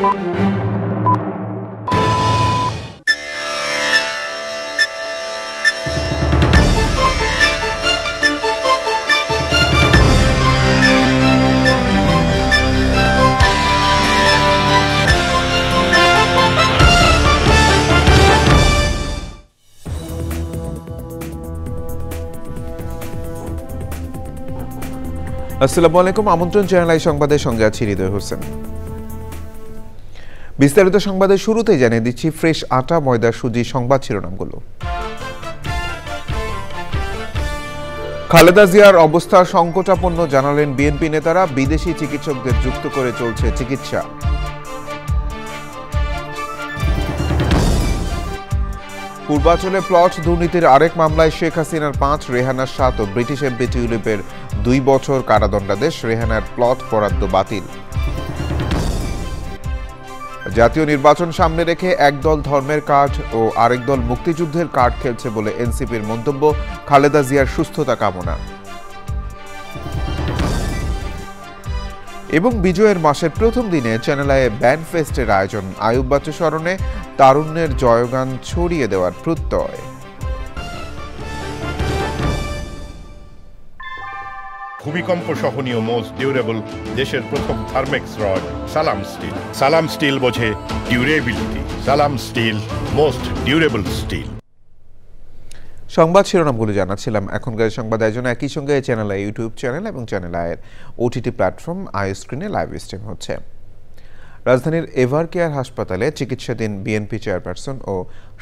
আসসালামু আলাইকুম। আমন্ত্রণ চ্যানেল আই সংবাদের সঙ্গে আছি হৃদয় হোসেন। বিস্তারিত সংবাদের শুরুতেই জানিয়ে দিচ্ছি ফ্রেশ আটা, ময়দা, সুজি সংবাদ শিরোনামগুলো। খালেদা জিয়ার অবস্থা সংকটাপন্ন জানালেন বিএনপি নেতারা। বিদেশি চিকিৎসকদের যুক্ত করে চলছে চিকিৎসা। পূর্বাঞ্চলে প্লট দুর্নীতির আরেক মামলায় শেখ হাসিনার 5, রেহানার 7 ও ব্রিটিশ এমপি টিউলিপের 2 বছর কারাদণ্ডাদেশ। রেহানার প্লট বরাদ্দ বাতিল। জাতীয় নির্বাচন সামনে রেখে একদল ধর্মের কার্ড ও আরেক দল মুক্তিযুদ্ধের কার্ড খেলছে বলে এনসিপির মন্তব্য। খালেদা জিয়ার সুস্থতা কামনা। এবং বিজয়ের মাসের প্রথম দিনে চ্যানেল আইয়ে ব্যান্ড ফেস্টের আয়োজন। আয়ুব বাচ্চু স্মরণে তারুণ্যের জয়গান ছড়িয়ে দেওয়ার প্রত্যয়। ভূমিকম্প সহনীয় মোস্ট ডিউরেবল দেশের প্রথম থার্মেক্স রড সালাম স্টিল। সালাম স্টিল বোঝে ডিউরেবিলিটি। সালাম স্টিল, মোস্ট ডিউরেবল স্টিল। সংবাদ শিরোনামগুলো জানাচ্ছিলাম। এখনকার সংবাদ আয়োজন একই সঙ্গে চ্যানেল আই ইউটিউব চ্যানেল এবং চ্যানেল আইয়ের ওটিটি প্ল্যাটফর্ম আই স্ক্রিনে লাইভ স্ট্রিম হচ্ছে। রাজধানীর এভার কেয়ার হাসপাতালে চিকিৎসাধীন বিএনপি চেয়ারপারসন ও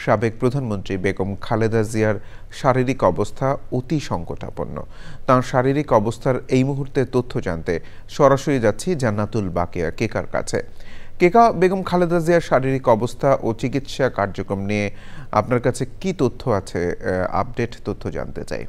সাবেক প্রধানমন্ত্রী বেগম খালেদা জিয়ার শারীরিক অবস্থা অতি সংকটাপন্ন। তাঁর শারীরিক অবস্থার এই মুহূর্তে তথ্য জানতে সরাসরি যাচ্ছি জান্নাতুল বাকিয়া কেকার কাছে। কেকা, বেগম খালেদা জিয়ার শারীরিক অবস্থা ও চিকিৎসা কার্যক্রম নিয়ে আপনার কাছে কি তথ্য আছে? আপডেট তথ্য জানতে চাই।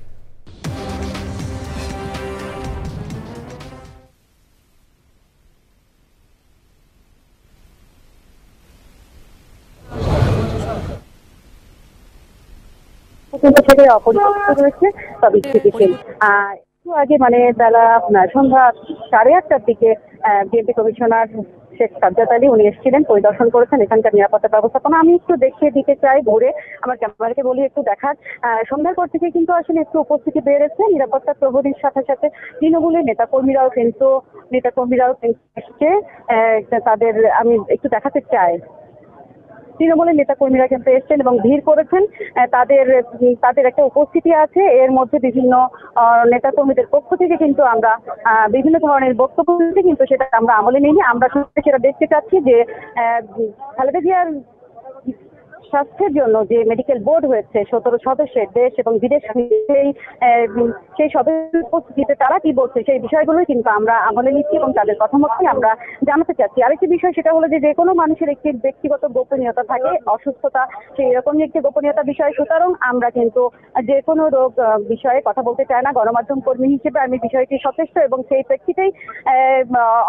একটু আগে বেলা সন্ধ্যা 8:30টার দিকে বিএনপি কমিশনার শেখ সাজ্জাদ আলী উনি এসেছিলেন, পরিদর্শন করেছেন এখানকার নিরাপত্তা ব্যবস্থাপনা। আমি একটু দেখিয়ে দিতে চাই ঘুরে, আমার ক্যামেরাকে বলি একটু দেখার। সন্ধ্যার পর থেকে কিন্তু আসলে একটু উপস্থিতি বেড়েছে নিরাপত্তা প্রহরীর সাথে সাথে তৃণমূলের নেতাকর্মীরাও কিন্তু এসছে। তাদের আমি একটু দেখাতে চাই, তৃণমূলের নেতাকর্মীরা কিন্তু এসছেন এবং ভিড় করেছেন। তাদের একটা উপস্থিতি আছে। এর মধ্যে বিভিন্ন নেতাকর্মীদের পক্ষ থেকে কিন্তু আমরা বিভিন্ন ধরনের বক্তব্য কিন্তু সেটা আমরা আমলে নিইনি। আমরা সেটা দেখতে চাচ্ছি যে খালেদা জিয়ার স্বাস্থ্যের জন্য যে মেডিকেল বোর্ড হয়েছে 17 সদস্যের দেশ এবং বিদেশ, সেই সদস্যের উপস্থিতিতে তারা কি বলছে সেই বিষয়গুলোই কিন্তু আমরা আমলে নিচ্ছি এবং তাদের কথা মতোই আমরা জানাতে চাচ্ছি। আরেকটি বিষয় সেটা হলো যে কোনো মানুষের একটি ব্যক্তিগত গোপনীয়তা থাকে, অসুস্থতা সেই এরকমই একটি গোপনীয়তা বিষয়। সুতরাং আমরা কিন্তু যে কোনো রোগ বিষয়ে কথা বলতে চাই না। গণমাধ্যম কর্মী হিসেবে আমি বিষয়টি সচেষ্ট এবং সেই প্রেক্ষিতেই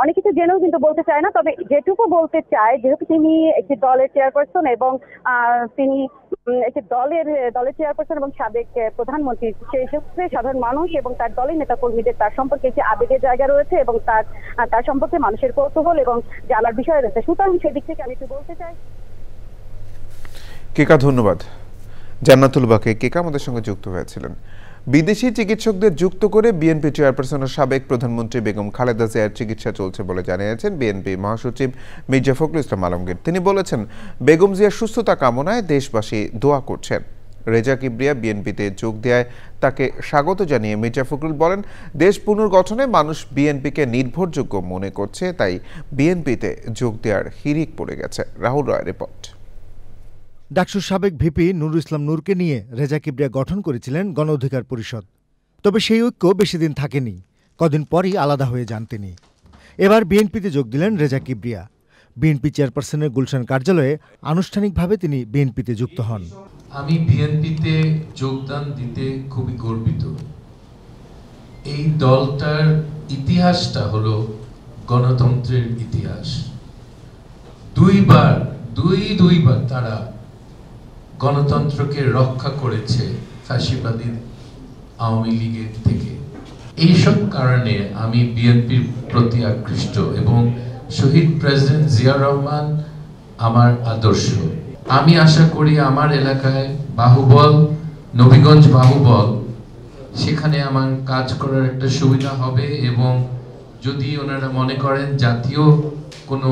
অনেক কিছু জেনেও কিন্তু বলতে চাই না। তবে যেটুকু বলতে চাই, যেহেতু তিনি একটি দলের চেয়ারপারসন এবং তিনি একটি দলের চেয়ারপারসন এবং সাবেক প্রধানমন্ত্রী, সেই ক্ষেত্রে সাধারণ মানুষ এবং তার দলের নেতা কর্মীদের তার সম্পর্কে একটি আবেগের জায়গা রয়েছে এবং তার সম্পর্কে মানুষের কৌতূহল এবং জানার বিষয় রয়েছে। সুতরাং সেদিক থেকে আমি একটু বলতে চাই। কেকা, ধন্যবাদ। জান্নাতুল বাকিয়া কেকা আমাদের সঙ্গে যুক্ত হয়েছিলেন। বিদেশি চিকিৎসকদের যুক্ত করে বিএনপি চেয়ারপারসন ও সাবেক প্রধানমন্ত্রী বেগম খালেদা জিয়ার চিকিৎসা চলছে বলে জানিয়েছেন বিএনপি মহাসচিব মির্জা ফখরুল ইসলাম আলমগীর। তিনি বলেছেন, বেগম জিয়ার সুস্থতা কামনায় দেশবাসী দোয়া করছেন। রেজা কিবরিয়া বিএনপিতে যোগ দেওয়ায় তাকে স্বাগত জানিয়ে মির্জা ফখরুল বলেন, দেশ পুনর্গঠনে মানুষ বিএনপিকে নির্ভরযোগ্য মনে করছে, তাই বিএনপিতে যোগ দেওয়ার হিড়িক পড়ে গেছে। রাহুল রায় রিপোর্ট। ডাকসুর সাবেক ভিপি নুরুল ইসলাম নূরকে নিয়ে রেজা কিবরিয়া গঠন করেছিলেন গণ অধিকার পরিষদ। তবে সেই ঐক্য বেশি দিন থাকেনি, কদিন পরই আলাদা হয়ে যান তিনি। এবার বিএনপিতে যোগ দিলেন রেজা কিবরিয়া। বিএনপি চেয়ারপারসনের গুলশান কার্যালয়ে আনুষ্ঠানিকভাবে তিনি বিএনপিতে যুক্ত হন। আমি বিএনপিতে যোগদান দিতে খুবই গর্বিত। এই দলটার ইতিহাসটা হলো গণতন্ত্রের ইতিহাস। দুইবার তারা গণতন্ত্রকে রক্ষা করেছে ফ্যাসিবাদী আওয়ামী লীগের থেকে। এইসব কারণে আমি বিএনপির প্রতি আকৃষ্ট এবং শহীদ প্রেসিডেন্ট জিয়া রহমান আমার আদর্শ। আমি আশা করি আমার এলাকায় বাহুবল, নবীগঞ্জ বাহুবল, সেখানে আমার কাজ করার একটা সুবিধা হবে এবং যদি ওনারা মনে করেন জাতীয় কোনো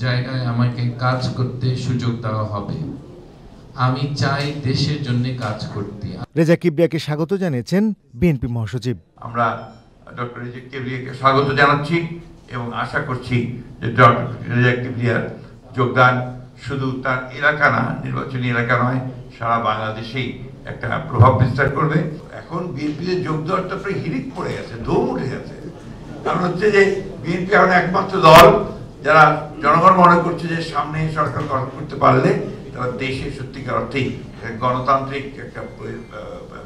জায়গায় আমাকে কাজ করতে সুযোগ দেওয়া হবে, আমি চাই দেশের জন্য কাজ করতে। রেজা কিবরিয়াকে স্বাগত জানিয়েছেন বিএনপি মহাসচিব। আমরা ডক্টর রেজা কিবরিয়াকে স্বাগত জানাচ্ছি এবং আশা করছি যে ডক্টর রেজা কিবরিয়ার যোগদান শুধু তার এলাকা না, নির্বাচনী এলাকা নয়, সারা বাংলাদেশেই একটা প্রভাব বিস্তার করবে। এখন বিএনপিতে যোগ দেওয়ার তো প্রায় হিড়িক পড়ে গেছে, দম উঠে গেছে। কারণ হচ্ছে যে বিএনপি এখন একমাত্র দল যারা জনগণ মনে করছে যে সামনে সরকার গঠন করতে পারলে তারা দেশে সত্যিকার অর্থেই গণতান্ত্রিক একটা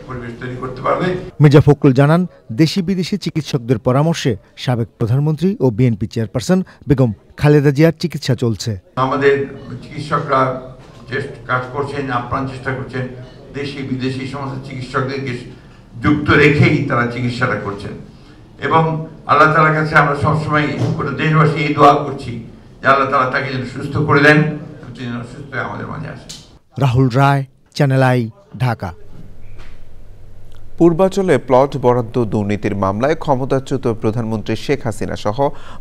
পরিবেশ তৈরি করতে পারবে। মির্জা ফখরুল জানান, দেশি বিদেশি চিকিৎসকদের পরামর্শে সাবেক প্রধানমন্ত্রী ও বিএনপি চেয়ারপারসন বেগম খালেদা জিয়ার চিকিৎসা চলছে। আমাদের চিকিৎসকরা কাজ করছেন, আপ্রাণ চেষ্টা করছেন, দেশি বিদেশি সমস্ত চিকিৎসকদেরকে যুক্ত রেখেই তারা চিকিৎসাটা করছেন এবং আল্লাহ তাআলার কাছে আমরা সবসময় গোটা দেশবাসী এই দোয়া করছি যে আল্লাহ তাআলা তাকে যেন সুস্থ করে দেন, যেন সুস্থ হয়ে আমাদের মাঝে আসেন। রাহুল রায়, চ্যানেল আই, ঢাকা। পূর্বাঞ্চলে প্লট বরাদ্দ দুর্নীতির মামলায় ক্ষমতাচ্যুত প্রধানমন্ত্রী শেখ হাসিনা সহ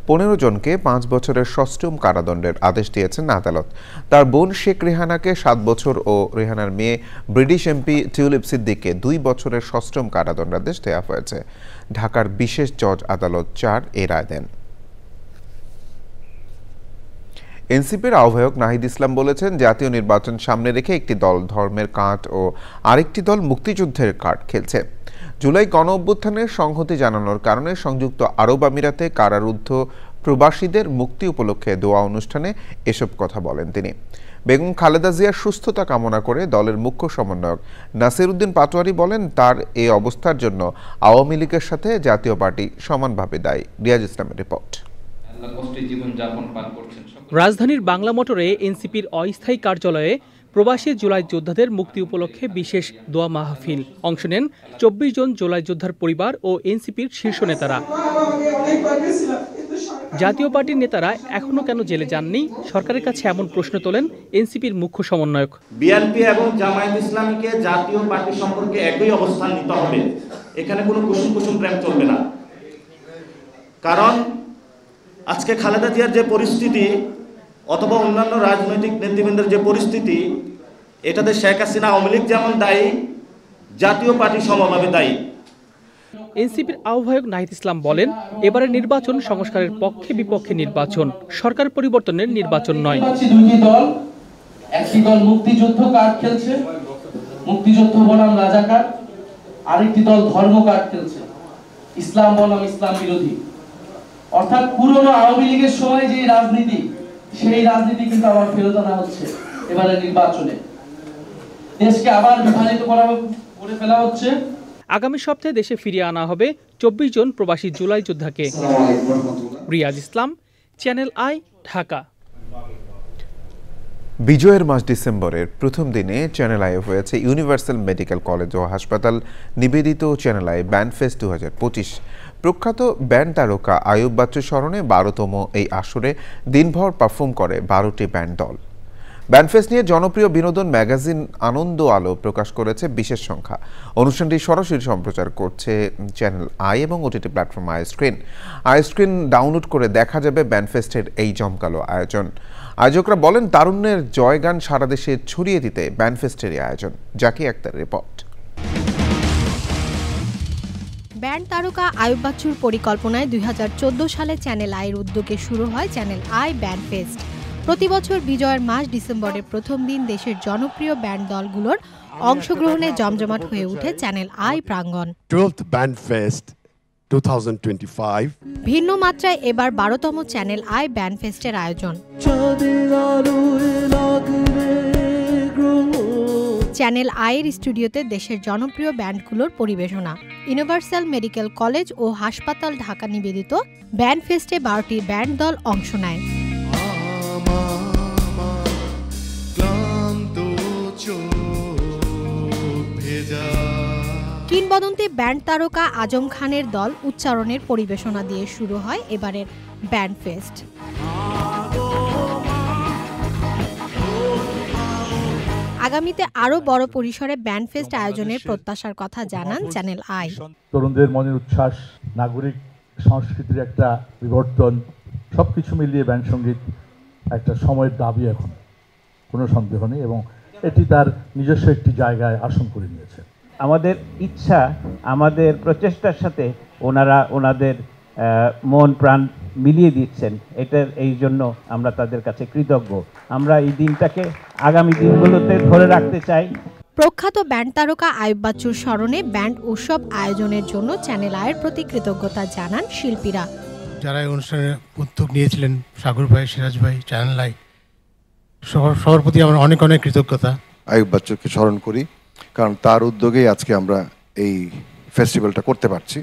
15 জনকে 5 বছরের সশ্রম কারাদণ্ডের আদেশ দিয়েছেন আদালত। তার বোন শেখ রেহানাকে 7 বছর ও রেহানার মেয়ে ব্রিটিশ এমপি টিউলিপ সিদ্দিককে 2 বছরের সশ্রম কারাদণ্ডাদেশ দেওয়া হয়েছে। ঢাকার বিশেষ জজ আদালত 4 এ রায় দেন। এনসিপির আহ্বায়ক নাহিদ ইসলাম বলেছেন, জাতীয় নির্বাচন সামনে রেখে একটি দল ধর্মের কার্ড ও আরেকটি দল মুক্তিযুদ্ধের কার্ড খেলছে। জুলাই গণ-অভ্যুত্থানের সংহতি জানানোর কারণে সংযুক্ত আরব আমিরাতে কারারুদ্ধ প্রবাসীদের মুক্তি উপলক্ষে দোয়া অনুষ্ঠানে এসব কথা বলেন তিনি। বেগম খালেদা জিয়ার সুস্থতা কামনা করে দলের মুখ্য সমন্বয়ক নাসির উদ্দিন পাটোয়ারি বলেন, তার এই অবস্থার জন্য আওয়ামী লীগের সাথে জাতীয় পার্টি সমানভাবে দায়ী। রিয়াজ ইসলামের রিপোর্ট। রাজধানীর বাংলা মোটরে এনসিপির অস্থায়ী কার্যালয়ে প্রবাসী জুলাই যোদ্ধাদের মুক্তি উপলক্ষে বিশেষ দোয়া মাহফিল। অংশ নেন 24 জন জুলাই যোদ্ধার পরিবার ও এনসিপির শীর্ষ নেতারা। জাতীয় পার্টির নেতারা এখনো কেন জেলে যাননি, সরকারের কাছে এমন প্রশ্ন তোলেন এনসিপির মুখ্য সমন্বয়ক। বিএনপি এবং জামায়াত ইসলামীকে জাতীয় পার্টি সম্পর্কে একই অবস্থান নিতে হবে, এখানে কোনো কুসুম কুসুম প্রেম চলবে না। কারণ আজকে খালেদা জিয়ার যে পরিস্থিতি অথবা অন্যান্য রাজনৈতিক নেতৃবৃন্দের যে পরিস্থিতি, এটাতে শেখ হাসিনা আওয়ামী লীগ যেমন দায়ী, জাতীয় পার্টি সমভাবে দায়ী। এনসিপির আহ্বায়ক নাহিদ ইসলাম বলেন, এবারের নির্বাচন সংস্কারের পক্ষে বিপক্ষে নির্বাচন, সরকার পরিবর্তনের নির্বাচন নয়। দুইটি দল, একটি দল মুক্তিযুদ্ধ কার্ড খেলছে, মুক্তিযুদ্ধ বনাম রাজাকার, আরেকটি দল ধর্ম কার্ড খেলছে, ইসলাম বনাম ইসলাম বিরোধী। অর্থাৎ পুরনো আওয়ামী লীগের সময় যে রাজনীতি, সেই রাজনীতি কিন্তু আবার ফেরত আনা হচ্ছে এবারে নির্বাচনে। দেশকে আবার বিভাজিত করে ফেলা হচ্ছে। আগামী সপ্তাহে দেশে ফিরিয়ে আনা হবে 24 জন প্রবাসী জুলাই যোদ্ধাকে। রিয়াজ ইসলাম, চ্যানেল আই, ঢাকা। বিজয়ের মাস ডিসেম্বরের প্রথম দিনে চ্যানেল আই হয়েছে ইউনিভার্সাল মেডিকেল কলেজ ও হাসপাতাল নিবেদিত চ্যানেল আই ব্যান্ডফেস্ট 2025। প্রখ্যাত ব্যান্ড তারকা আয়ুব বাচ্চু স্মরণে 12তম এই আসরে দিনভর পারফর্ম করে 12টি ব্যান্ড দল। ব্যান্ডফেস্ট নিয়ে জনপ্রিয় বিনোদন ম্যাগাজিন আনন্দ আলো প্রকাশ করেছে বিশেষ সংখ্যা। অনুষ্ঠানটি সরাসরি সম্প্রচার করছে চ্যানেল আই এবং OTT platform I screen download করে দেখা যাবে ব্যান্ডফেস্টের এই জমকালো আয়োজন। আয়োজকরা বলেন, তারুণ্যের জয়গান সারা দেশে ছড়িয়ে দিতে ব্যান্ডফেস্টের আয়োজন। জাকি আক্তার রিপোর্ট। ব্যান্ড তারকা আয়ুব বাচ্চুর পরিকল্পনায় 2014 সালে চ্যানেল আইয়ের উদ্যোগে শুরু হয় চ্যানেল আই ব্যান্ড ফেস্ট। প্রতি বছর বিজয়ের মাস ডিসেম্বরের প্রথম দিন দেশের জনপ্রিয় ব্যান্ড দলগুলোর অংশগ্রহণে জমজমাট হয়ে ওঠে চ্যানেল আই প্রাঙ্গণ। 12th Band Fest 2025 ভিন্ন মাত্রায় এবার 12তম চ্যানেল আই ব্যান্ড ফেস্টের আয়োজন। চ্যানেল আইয়ের স্টুডিওতে দেশের জনপ্রিয় ব্যান্ডগুলোর পরিবেশনা। ইউনিভার্সাল মেডিকেল কলেজ ও হাসপাতাল ঢাকা নিবেদিত ব্যান্ড ফেস্টে 12টি ব্যান্ড দল অংশ নেয়। কিংবদন্তি ব্যান্ড তারকা আজম খানের দল উচ্চারণের পরিবেশনা দিয়ে শুরু হয় এবারের ব্যান্ড ফেস্ট। আগামীতে আরও বড় পরিসরে ব্যান্ড ফেস্ট আয়োজনের প্রত্যাশার কথা জানান চ্যানেল আই। তরুণদের মনের উচ্ছ্বাস, নাগরিক সংস্কৃতির একটা বিবর্তন, সবকিছু মিলিয়ে ব্যান্ড সঙ্গীত একটা সময়ের দাবি এখন, কোনো সন্দেহ নেই, এবং এটি তার নিজস্ব একটি জায়গায় আসন করে নিয়েছে। আমাদের ইচ্ছা, আমাদের প্রচেষ্টার সাথে ওনারা ওনাদের মন প্রাণ মিলিয়ে দিচ্ছেন, এটার এই জন্য আমরা তাদের কাছে কৃতজ্ঞ। আমরা এই দিনটাকে আগামী দিনগুলোতে ধরে রাখতে চাই। প্রখ্যাত ব্যান্ড তারকা আয়ুব বাচ্চুর স্মরণে ব্যান্ড উৎসব আয়োজনের জন্য চ্যানেল আইয়ের প্রতি কৃতজ্ঞতা জানান শিল্পীরা। যারা এই অনুষ্ঠানে উদ্যোগ নিয়েছিলেন, সাগর ভাই, সিরাজ ভাই, চ্যানেল আই, সবার প্রতি আমার অনেক অনেক কৃতজ্ঞতা। আয়ুব বাচ্চুকে স্মরণ করি, কারণ তার উদ্যোগেই আজকে আমরা এই ফেস্টিভ্যালটা করতে পারছি।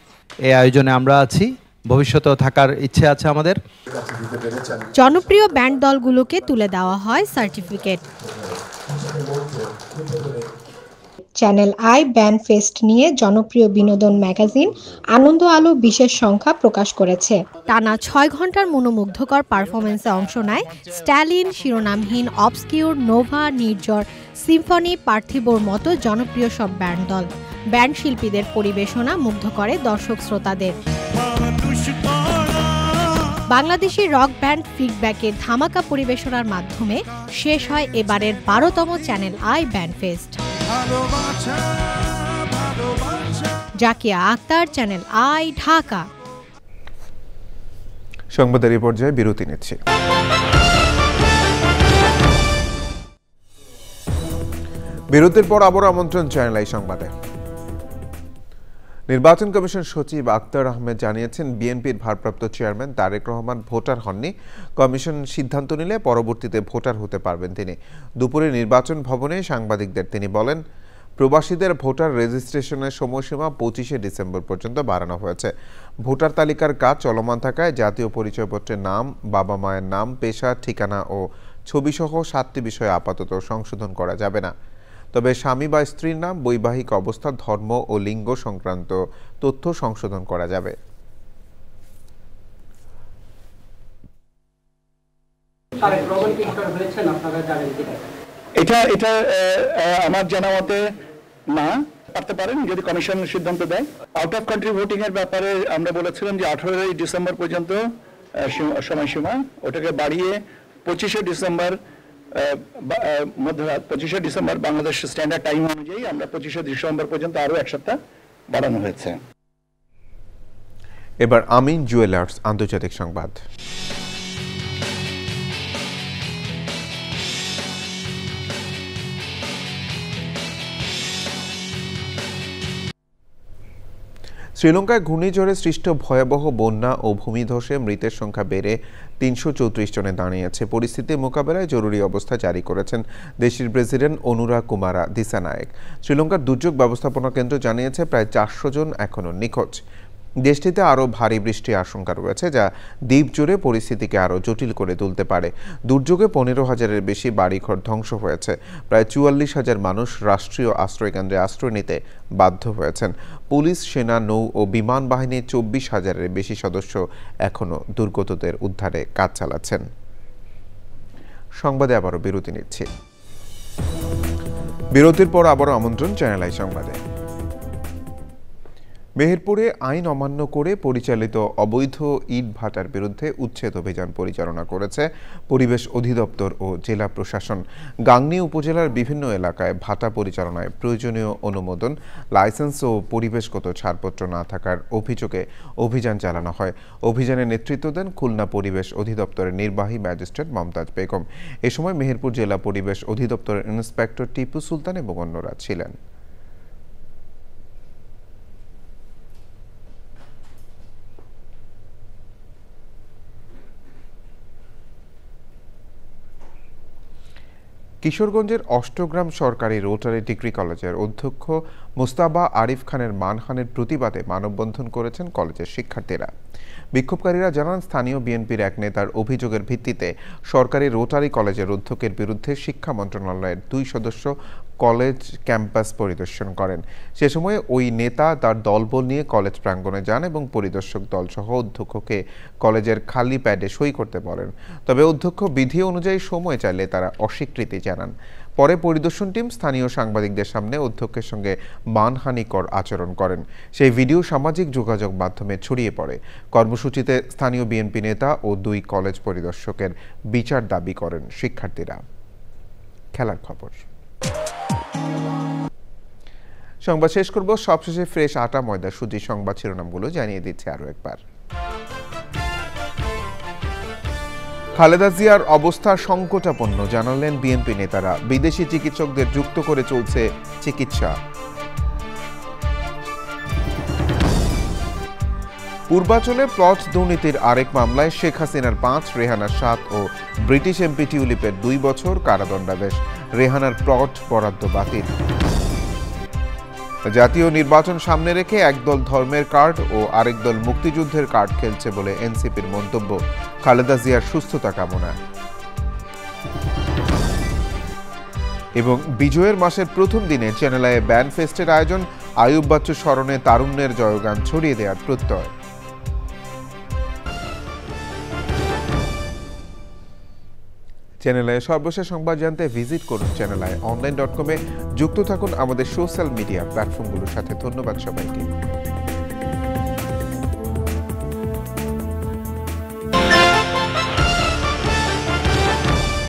এই আয়োজনে আমরা আছি, ভবিষ্যতেও থাকার ইচ্ছে আছে আমাদের। জনপ্রিয় ব্যান্ড দলগুলোকে তুলে দেওয়া হয় certificate. Channel I band fest নিয়ে জনপ্রিয় বিনোদন ম্যাগাজিন আনন্দ আলো বিশেষ সংখ্যা প্রকাশ করেছে। টানা 6 ঘন্টার মনোমুগ্ধকর পারফরমেন্সে অংশ নেয় স্ট্যালিন, শিরোনামহীন, অবস্কিউর, নোভা, নির্ঝর, সিম্ফনি, পার্থিবর মতো জনপ্রিয় সব ব্যান্ড দল। ব্যান্ড শিল্পীদের পরিবেশনা মুগ্ধ করে দর্শক শ্রোতাদের। বাংলাদেশি রক ব্যান্ড ফিডব্যাকের ধামাকা পরিবেশনার মাধ্যমে শেষ হয় এবারের 12তম channel I band fest. Zakia Akter, channel I, Dhaka. সংবাদের এই পর্যায়ে বিরতি নিচ্ছি। বিরতির পর আবারও আমন্ত্রণ চ্যানেল আই সংবাদে। নির্বাচন কমিশন সচিব আক্তার আহমেদ জানিয়েছেন, বিএনপির ভারপ্রাপ্ত চেয়ারম্যান তারেক রহমান ভোটার হননি। কমিশন সিদ্ধান্ত নিলে পরবর্তীতে ভোটার হতে পারবেন তিনি। দুপুরে নির্বাচন ভবনে সাংবাদিকদের তিনি বলেন, প্রবাসীদের ভোটার রেজিস্ট্রেশনের সময়সীমা 25শে ডিসেম্বর পর্যন্ত বাড়ানো হয়েছে। ভোটার তালিকার কাজ চলমান থাকায় জাতীয় পরিচয়পত্রের নাম, বাবা মায়ের নাম, পেশা, ঠিকানা ও ছবিসহ 7টি বিষয়ে আপাতত সংশোধন করা যাবে না। তবে স্বামী বা স্ত্রীর নাম, বৈবাহিক অবস্থা, ধর্ম ও লিঙ্গ সংক্রান্ত তথ্য সংশোধন করা যাবে। এটা আমার জানা মতে না, পারতে পারেন যদি কমিশন সিদ্ধান্ত দেয়। আউট অফ কান্ট্রি ভোটিং এর ব্যাপারে আমরা বলেছিলাম যে 18 ডিসেম্বর পর্যন্ত সময়সীমা, ওটাকে বাড়িয়ে 25শে ডিসেম্বর মধ্যরাত 25শে ডিসেম্বর বাংলাদেশ স্ট্যান্ডার্ড টাইম অনুযায়ী আমরা 25শে ডিসেম্বর পর্যন্ত আরো এক সপ্তাহ বাড়ানো হয়েছে। এবার আমিন জুয়েলার্স আন্তর্জাতিক সংবাদ। শ্রীলঙ্কায় ঘূর্ণিঝড়ে সৃষ্ট ভয়াবহ বন্যা ও ভূমিধসে মৃতের সংখ্যা বেড়ে 334 জনে দাঁড়িয়েছে। পরিস্থিতি মোকাবেলায় জরুরি অবস্থা জারি করেছেন দেশটির প্রেসিডেন্ট অনুরা কুমারা দিসানায়েক। শ্রীলঙ্কার দুর্যোগ ব্যবস্থাপনা কেন্দ্র জানিয়েছে, প্রায় 400 জন এখনও নিখোঁজ। দেশটিতে আরও ভারী বৃষ্টির আশঙ্কা রয়েছে, যা দ্বীপ জুড়ে পরিস্থিতিকে আরও জটিল করে তুলতে পারে। দুর্যোগে 15,000-এর বেশি বাড়িঘর ধ্বংস হয়েছে। প্রায় 44,000 মানুষ রাষ্ট্রীয় আশ্রয়কেন্দ্রে আশ্রয় নিতে বাধ্য হয়েছেন। পুলিশ, সেনা, নৌ ও বিমান বাহিনীর 24,000-এর বেশি সদস্য এখনও দুর্গতদের উদ্ধারে কাজ চালাচ্ছেন। সংবাদে আবারও বিরতি নিচ্ছি। বিরতির পর আবারও আমন্ত্রণ চ্যানেল আই সংবাদে। মেহেরপুরে আইন অমান্য করে পরিচালিত অবৈধ ইট ভাটার বিরুদ্ধে উচ্ছেদ অভিযান পরিচালনা করেছে পরিবেশ অধিদপ্তর ও জেলা প্রশাসন। গাংনী উপজেলার বিভিন্ন এলাকায় ভাটা পরিচালনায় প্রয়োজনীয় অনুমোদন, লাইসেন্স ও পরিবেশগত ছাড়পত্র না থাকার অভিযোগে অভিযান চালানো হয়। অভিযানে নেতৃত্ব দেন খুলনা পরিবেশ অধিদপ্তরের নির্বাহী ম্যাজিস্ট্রেট মমতাজ বেগম। এ সময় মেহেরপুর জেলা পরিবেশ অধিদপ্তরের ইন্সপেক্টর টিপু সুলতান এবং অন্যরা ছিলেন। কিশোরগঞ্জের অষ্টগ্রাম সরকারি রোটারি ডিগ্রি কলেজের অধ্যক্ষ মোস্তাবা আরিফ খানের মানহানির প্রতিবাদে মানববন্ধন করেছেন কলেজের শিক্ষার্থীরা। বিক্ষোভকারীরা জানান, স্থানীয় বিএনপির এক নেতার অভিযোগের ভিত্তিতে সরকারি রোটারি কলেজের অধ্যক্ষের বিরুদ্ধে শিক্ষা মন্ত্রণালয়ের 2 সদস্য কলেজ ক্যাম্পাস পরিদর্শন করেন। সে সময় ওই নেতা তার দলবল নিয়ে কলেজ প্রাঙ্গণে যান এবং পরিদর্শক দলসহ অধ্যক্ষকে কলেজের খালি প্যাডে সই করতে বলেন। তবে অধ্যক্ষ বিধি অনুযায়ী সময় চাইলে তারা অস্বীকৃতি জানান। পরে পরিদর্শন টিম স্থানীয় সাংবাদিকদের সামনে অধ্যক্ষের সঙ্গে মানহানিকর আচরণ করেন। সেই ভিডিও সামাজিক যোগাযোগ মাধ্যমে ছড়িয়ে পড়ে। কর্মসূচিতে স্থানীয় বিএনপি নেতা ও 2 কলেজ পরিদর্শকের বিচার দাবি করেন শিক্ষার্থীরা। খেলার খবর সংবাদ শেষ করব সবশেষে ফ্রেশ আটা ময়দা সুজি সংবাদ শিরোনামগুলো জানিয়ে দিচ্ছে আরো একবার। খালেদা জিয়ার অবস্থা সংকটাপন্ন জানালেন বিএনপি নেতারা। বিদেশি চিকিৎসকদের যুক্ত করে চলছে চিকিৎসা। পূর্বাঞ্চলে প্লট দুর্নীতির আরেক মামলায় শেখ হাসিনার 5, রেহানার 7 ও ব্রিটিশ এমপি টিউলিপের 2 বছর কারাদণ্ডাদেশ। রেহানার প্লট বরাদ্দ বাতিল। জাতীয় নির্বাচন সামনে রেখে একদল ধর্মের কার্ড ও আরেক দল মুক্তিযুদ্ধের কার্ড খেলছে বলে এনসিপির মন্তব্য। খালেদা জিয়ার সুস্থতা কামনা। এবং বিজয়ের মাসের প্রথম দিনে চ্যানেল আইয়ে ব্যান্ড ফেস্টের আয়োজন। আইয়ুব বাচ্চু স্মরণে তারুণ্যের জয়গান ছড়িয়ে দেওয়ার প্রত্যয়। চ্যানেল আই সর্বশেষ সংবাদ জানতে ভিজিট করুন channelionline.com-এ। যুক্ত থাকুন আমাদের সোশ্যাল মিডিয়া প্ল্যাটফর্মগুলোর সাথে। ধন্যবাদ সবাইকে।